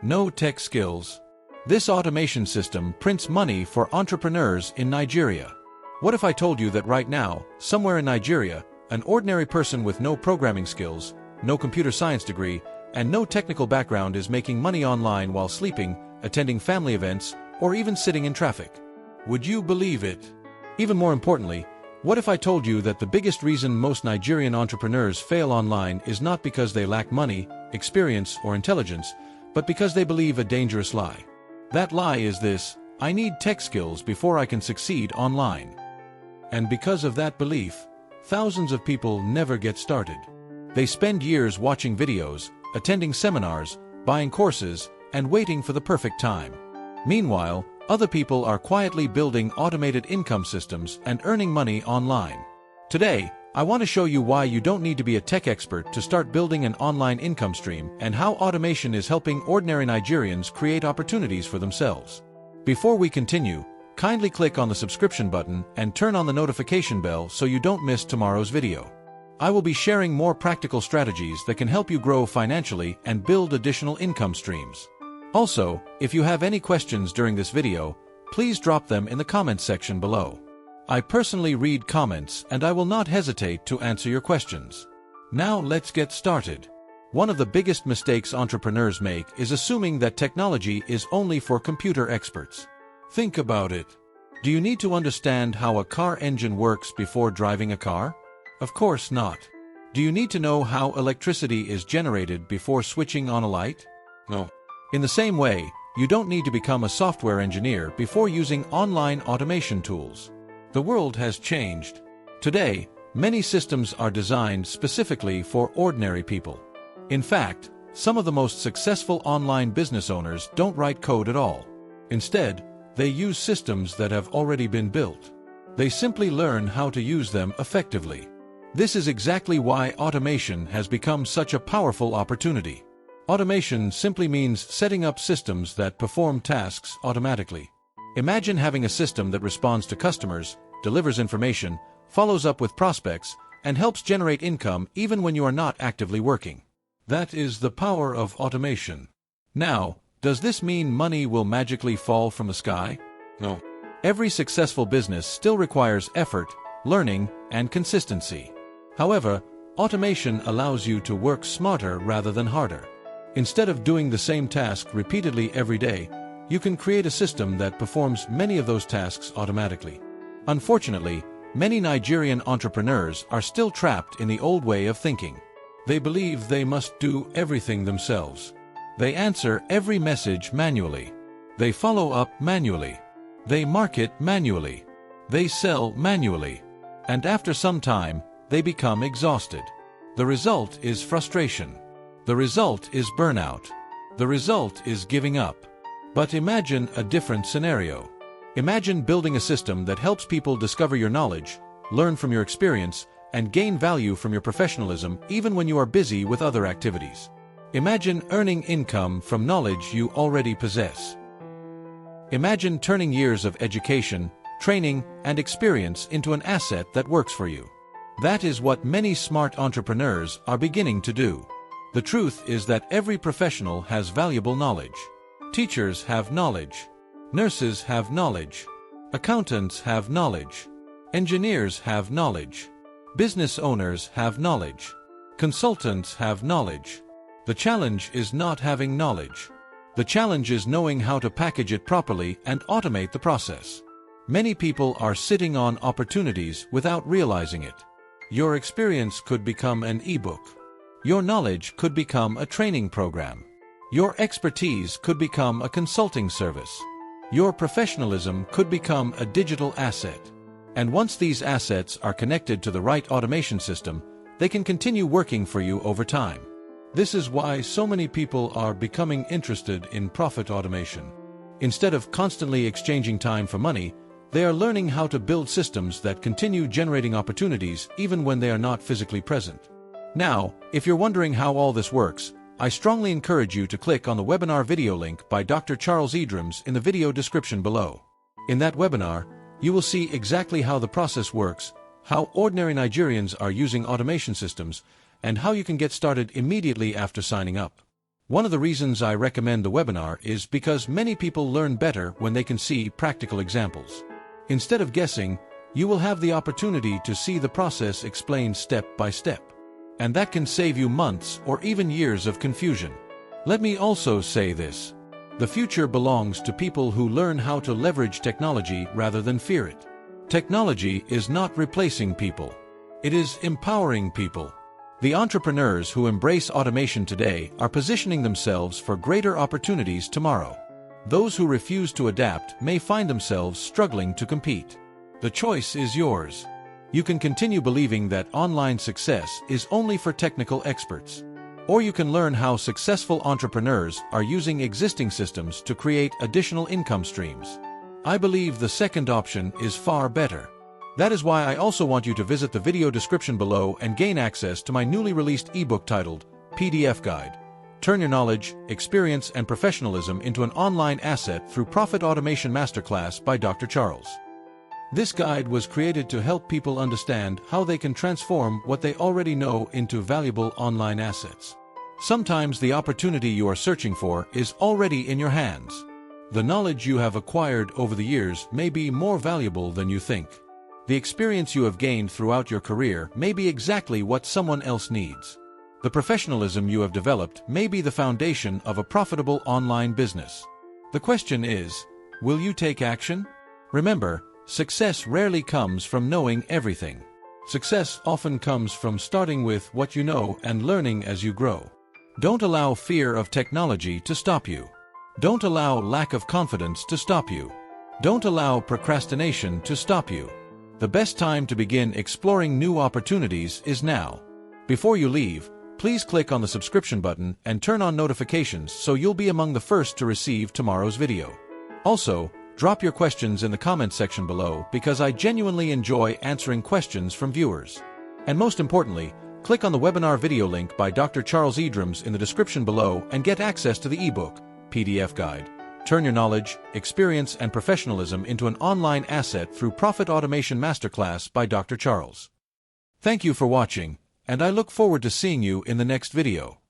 No tech skills. This automation system prints money for entrepreneurs in Nigeria. What if I told you that right now, somewhere in Nigeria, an ordinary person with no programming skills, no computer science degree, and no technical background is making money online while sleeping, attending family events, or even sitting in traffic? Would you believe it? Even more importantly, what if I told you that the biggest reason most Nigerian entrepreneurs fail online is not because they lack money, experience, or intelligence, but because they believe a dangerous lie? That lie is this: I need tech skills before I can succeed online. And because of that belief, thousands of people never get started. They spend years watching videos, attending seminars, buying courses, and waiting for the perfect time. Meanwhile, other people are quietly building automated income systems and earning money online. Today, I want to show you why you don't need to be a tech expert to start building an online income stream and how automation is helping ordinary Nigerians create opportunities for themselves. Before we continue, kindly click on the subscription button and turn on the notification bell so you don't miss tomorrow's video. I will be sharing more practical strategies that can help you grow financially and build additional income streams. Also, if you have any questions during this video, please drop them in the comments section below. I personally read comments and I will not hesitate to answer your questions. Now let's get started. One of the biggest mistakes entrepreneurs make is assuming that technology is only for computer experts. Think about it. Do you need to understand how a car engine works before driving a car? Of course not. Do you need to know how electricity is generated before switching on a light? No. In the same way, you don't need to become a software engineer before using online automation tools. The world has changed. Today, many systems are designed specifically for ordinary people. In fact, some of the most successful online business owners don't write code at all. Instead, they use systems that have already been built. They simply learn how to use them effectively. This is exactly why automation has become such a powerful opportunity. Automation simply means setting up systems that perform tasks automatically. Imagine having a system that responds to customers, delivers information, follows up with prospects, and helps generate income even when you are not actively working. That is the power of automation. Now, does this mean money will magically fall from the sky? No. Every successful business still requires effort, learning, and consistency. However, automation allows you to work smarter rather than harder. Instead of doing the same task repeatedly every day, you can create a system that performs many of those tasks automatically. Unfortunately, many Nigerian entrepreneurs are still trapped in the old way of thinking. They believe they must do everything themselves. They answer every message manually. They follow up manually. They market manually. They sell manually. And after some time, they become exhausted. The result is frustration. The result is burnout. The result is giving up. But imagine a different scenario. Imagine building a system that helps people discover your knowledge, learn from your experience, and gain value from your professionalism even when you are busy with other activities. Imagine earning income from knowledge you already possess. Imagine turning years of education, training, and experience into an asset that works for you. That is what many smart entrepreneurs are beginning to do. The truth is that every professional has valuable knowledge. Teachers have knowledge. Nurses have knowledge. Accountants have knowledge. Engineers have knowledge. Business owners have knowledge. Consultants have knowledge. The challenge is not having knowledge. The challenge is knowing how to package it properly and automate the process. Many people are sitting on opportunities without realizing it. Your experience could become an ebook. Your knowledge could become a training program. Your expertise could become a consulting service. Your professionalism could become a digital asset. And once these assets are connected to the right automation system, they can continue working for you over time. This is why so many people are becoming interested in profit automation. Instead of constantly exchanging time for money, they are learning how to build systems that continue generating opportunities even when they are not physically present. Now, if you're wondering how all this works, I strongly encourage you to click on the webinar video link by Dr. Charles Edrams in the video description below. In that webinar, you will see exactly how the process works, how ordinary Nigerians are using automation systems, and how you can get started immediately after signing up. One of the reasons I recommend the webinar is because many people learn better when they can see practical examples. Instead of guessing, you will have the opportunity to see the process explained step by step. And that can save you months or even years of confusion. Let me also say this. The future belongs to people who learn how to leverage technology rather than fear it. Technology is not replacing people. It is empowering people. The entrepreneurs who embrace automation today are positioning themselves for greater opportunities tomorrow. Those who refuse to adapt may find themselves struggling to compete. The choice is yours. You can continue believing that online success is only for technical experts. Or you can learn how successful entrepreneurs are using existing systems to create additional income streams. I believe the second option is far better. That is why I also want you to visit the video description below and gain access to my newly released ebook titled PDF Guide. Turn your knowledge, experience, and professionalism into an online asset through Profit Automation Masterclass by Dr. Charles. This guide was created to help people understand how they can transform what they already know into valuable online assets. Sometimes the opportunity you are searching for is already in your hands. The knowledge you have acquired over the years may be more valuable than you think. The experience you have gained throughout your career may be exactly what someone else needs. The professionalism you have developed may be the foundation of a profitable online business. The question is, will you take action? Remember, success rarely comes from knowing everything. Success often comes from starting with what you know and learning as you grow. Don't allow fear of technology to stop you. Don't allow lack of confidence to stop you. Don't allow procrastination to stop you. The best time to begin exploring new opportunities is now. Before you leave, please click on the subscription button and turn on notifications so you'll be among the first to receive tomorrow's video. Also, drop your questions in the comments section below because I genuinely enjoy answering questions from viewers. And most importantly, click on the webinar video link by Dr. Charles Edrams in the description below and get access to the ebook, PDF Guide. Turn your knowledge, experience, and professionalism into an online asset through Profit Automation Masterclass by Dr. Charles. Thank you for watching, and I look forward to seeing you in the next video.